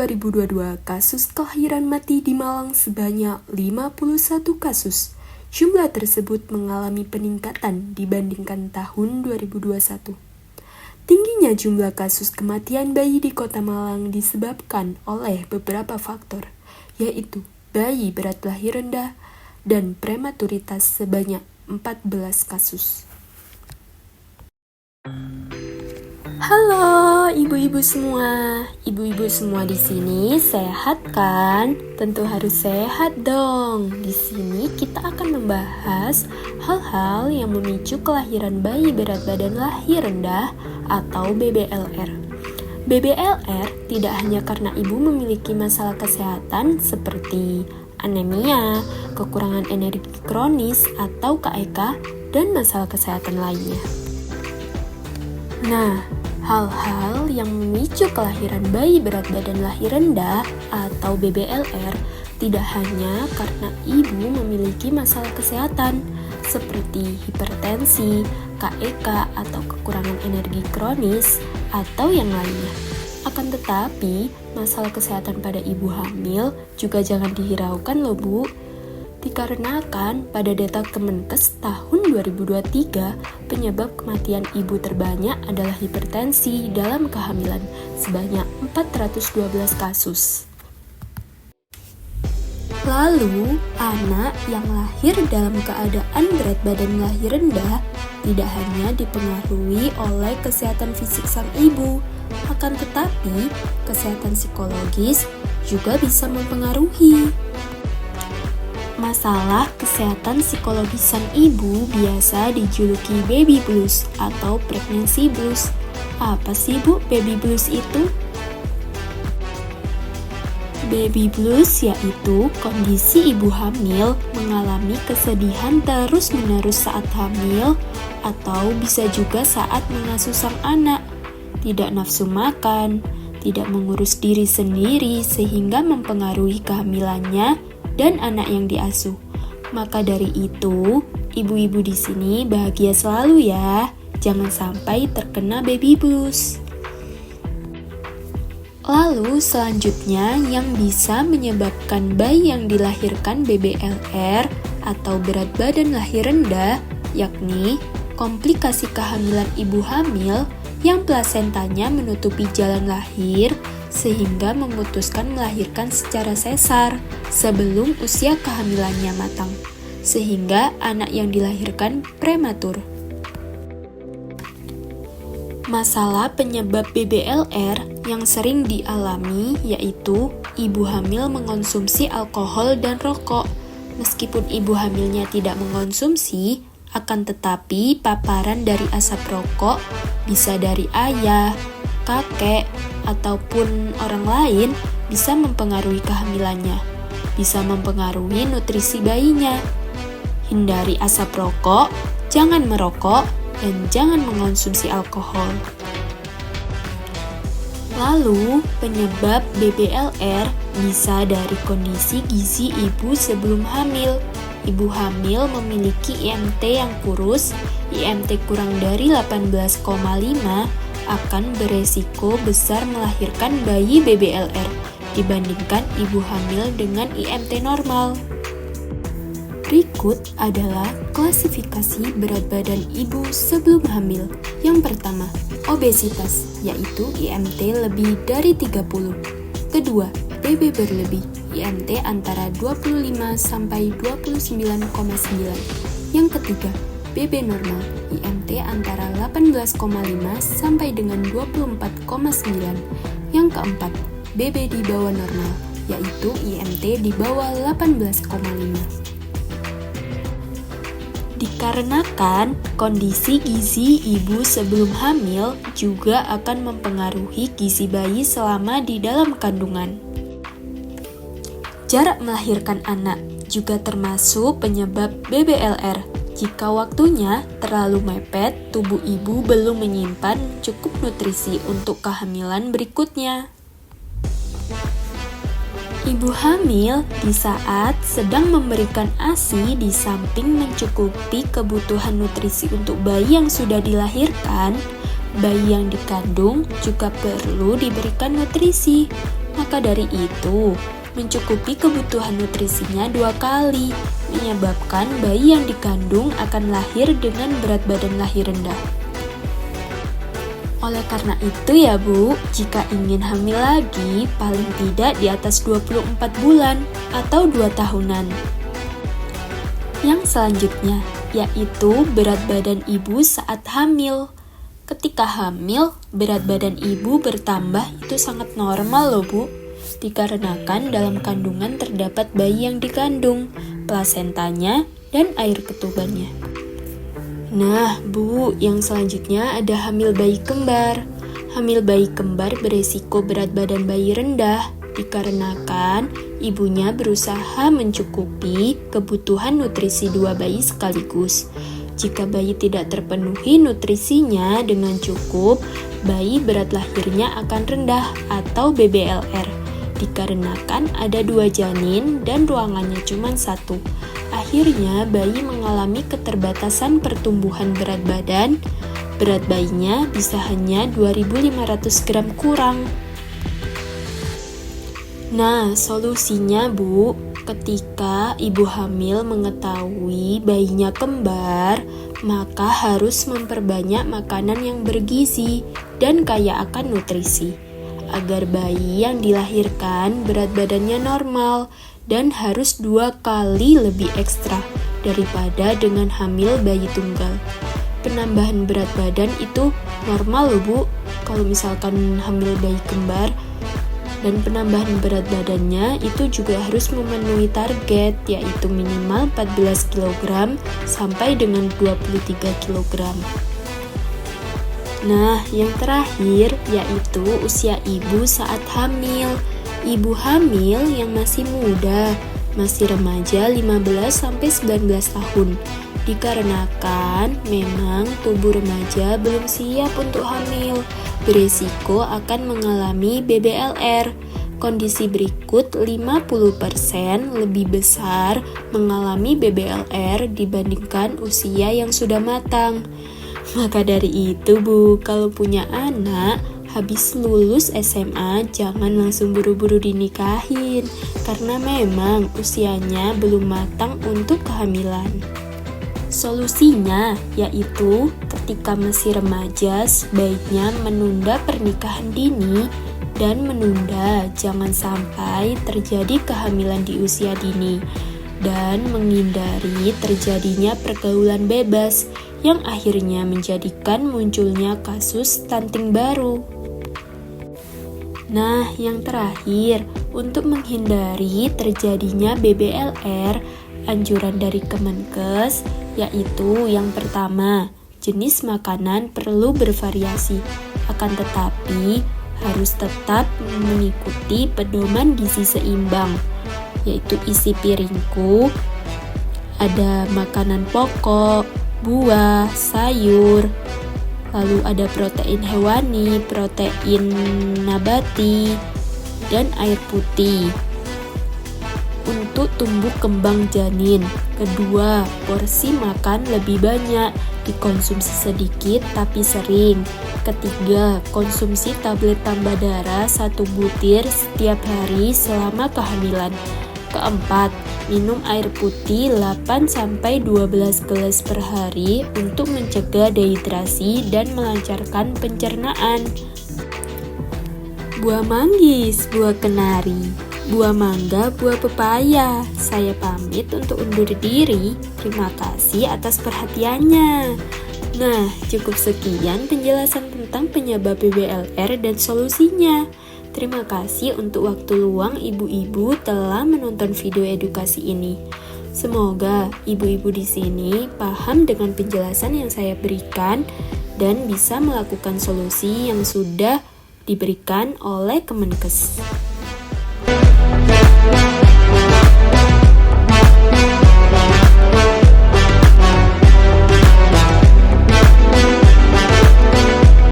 2022, kasus kelahiran mati di Malang sebanyak 51 kasus. Jumlah tersebut mengalami peningkatan dibandingkan tahun 2021. Tingginya jumlah kasus kematian bayi di Kota Malang disebabkan oleh beberapa faktor, yaitu bayi berat lahir rendah dan prematuritas sebanyak 14 kasus. Halo ibu-ibu semua. Ibu-ibu semua di sini sehat kan? Tentu harus sehat dong. Di sini kita akan membahas hal-hal yang memicu kelahiran bayi berat badan lahir rendah atau BBLR. BBLR tidak hanya karena ibu memiliki masalah kesehatan seperti anemia, kekurangan energi kronis atau KEK, dan masalah kesehatan lainnya. Nah, hal-hal yang memicu kelahiran bayi berat badan lahir rendah atau BBLR tidak hanya karena ibu memiliki masalah kesehatan seperti hipertensi, KEK atau kekurangan energi kronis atau yang lainnya. Akan tetapi, masalah kesehatan pada ibu hamil juga jangan dihiraukan loh Bu. Dikarenakan pada data Kemenkes tahun 2023, penyebab kematian ibu terbanyak adalah hipertensi dalam kehamilan sebanyak 412 kasus. Lalu, anak yang lahir dalam keadaan berat badan lahir rendah tidak hanya dipengaruhi oleh kesehatan fisik sang ibu, akan tetapi kesehatan psikologis juga bisa mempengaruhi. Masalah kesehatan psikologis sang ibu biasa dijuluki baby blues atau pregnancy blues. Apa sih Bu baby blues itu? Baby blues yaitu kondisi ibu hamil mengalami kesedihan terus-menerus saat hamil atau bisa juga saat mengasuh sang anak, tidak nafsu makan, tidak mengurus diri sendiri sehingga mempengaruhi kehamilannya dan anak yang diasuh. Maka dari itu, ibu-ibu di sini bahagia selalu ya. Jangan sampai terkena baby blues. Lalu selanjutnya yang bisa menyebabkan bayi yang dilahirkan BBLR atau berat badan lahir rendah, yakni komplikasi kehamilan ibu hamil yang plasentanya menutupi jalan lahir sehingga memutuskan melahirkan secara sesar sebelum usia kehamilannya matang, sehingga anak yang dilahirkan prematur. Masalah penyebab BBLR yang sering dialami yaitu ibu hamil mengonsumsi alkohol dan rokok. Meskipun ibu hamilnya tidak mengonsumsi, akan tetapi paparan dari asap rokok bisa dari ayah, kakek, ataupun orang lain bisa mempengaruhi kehamilannya, bisa mempengaruhi nutrisi bayinya. Hindari asap rokok, jangan merokok, dan jangan mengonsumsi alkohol. Lalu, penyebab BBLR bisa dari kondisi gizi ibu sebelum hamil. Ibu hamil memiliki IMT yang kurus, IMT kurang dari 18,5 akan beresiko besar melahirkan bayi BBLR dibandingkan ibu hamil dengan IMT normal. Berikut adalah klasifikasi berat badan ibu sebelum hamil. Yang pertama, obesitas, yaitu IMT lebih dari 30. Kedua, BB berlebih, IMT antara 25 sampai 29,9. Yang ketiga, BB normal, IMT antara 18,5 sampai dengan 24,9. Yang keempat, BB di bawah normal, yaitu IMT di bawah 18,5. Dikarenakan kondisi gizi ibu sebelum hamil juga akan mempengaruhi gizi bayi selama di dalam kandungan. Jarak melahirkan anak juga termasuk penyebab BBLR. Jika waktunya terlalu mepet, tubuh ibu belum menyimpan cukup nutrisi untuk kehamilan berikutnya. Ibu hamil di saat sedang memberikan ASI di samping mencukupi kebutuhan nutrisi untuk bayi yang sudah dilahirkan, bayi yang dikandung juga perlu diberikan nutrisi. Maka dari itu, mencukupi kebutuhan nutrisinya 2 kali, menyebabkan bayi yang dikandung akan lahir dengan berat badan lahir rendah. Oleh karena itu ya Bu, jika ingin hamil lagi, paling tidak di atas 24 bulan atau 2 tahunan. Yang selanjutnya, yaitu berat badan ibu saat hamil. Ketika hamil, berat badan ibu bertambah itu sangat normal loh Bu, dikarenakan dalam kandungan terdapat bayi yang dikandung, plasentanya, dan air ketubannya. Nah, Bu, yang selanjutnya ada hamil bayi kembar. Hamil bayi kembar beresiko berat badan bayi rendah dikarenakan ibunya berusaha mencukupi kebutuhan nutrisi 2 bayi sekaligus. Jika bayi tidak terpenuhi nutrisinya dengan cukup, bayi berat lahirnya akan rendah atau BBLR. Dikarenakan ada 2 janin dan ruangannya cuma 1. Akhirnya bayi mengalami keterbatasan pertumbuhan berat badan. Berat bayinya bisa hanya 2.500 gram kurang. Nah, solusinya Bu, ketika ibu hamil mengetahui bayinya kembar, maka harus memperbanyak makanan yang bergizi dan kaya akan nutrisi, agar bayi yang dilahirkan berat badannya normal dan harus 2 kali lebih ekstra daripada dengan hamil bayi tunggal. Penambahan berat badan itu normal loh Bu, kalau misalkan hamil bayi kembar. Dan penambahan berat badannya itu juga harus memenuhi target, yaitu minimal 14 kg sampai dengan 23 kg. Nah, yang terakhir yaitu usia ibu saat hamil. Ibu hamil yang masih muda, masih remaja 15-19 tahun. Dikarenakan memang tubuh remaja belum siap untuk hamil, beresiko akan mengalami BBLR. Kondisi berikut 50% lebih besar mengalami BBLR dibandingkan usia yang sudah matang. Maka dari itu Bu, kalau punya anak habis lulus SMA jangan langsung buru-buru dinikahin, karena memang usianya belum matang untuk kehamilan. Solusinya yaitu ketika masih remaja sebaiknya menunda pernikahan dini dan menunda jangan sampai terjadi kehamilan di usia dini, dan menghindari terjadinya pergaulan bebas yang akhirnya menjadikan munculnya kasus stunting baru. Nah, yang terakhir, untuk menghindari terjadinya BBLR, anjuran dari Kemenkes yaitu yang pertama, jenis makanan perlu bervariasi, akan tetapi harus tetap mengikuti pedoman gizi seimbang, yaitu isi piringku ada makanan pokok, buah, sayur, lalu ada protein hewani, protein nabati, dan air putih. Untuk tumbuh kembang janin. Kedua, porsi makan lebih banyak, dikonsumsi sedikit tapi sering. Ketiga, konsumsi tablet tambah darah 1 butir setiap hari selama kehamilan. Keempat, minum air putih 8-12 gelas per hari untuk mencegah dehidrasi dan melancarkan pencernaan. Buah manggis, buah kenari, buah mangga, buah pepaya. Saya pamit untuk undur diri. Terima kasih atas perhatiannya. Nah, cukup sekian penjelasan tentang penyebab BBLR dan solusinya. Terima kasih untuk waktu luang ibu-ibu telah menonton video edukasi ini. Semoga ibu-ibu di sini paham dengan penjelasan yang saya berikan dan bisa melakukan solusi yang sudah diberikan oleh Kemenkes.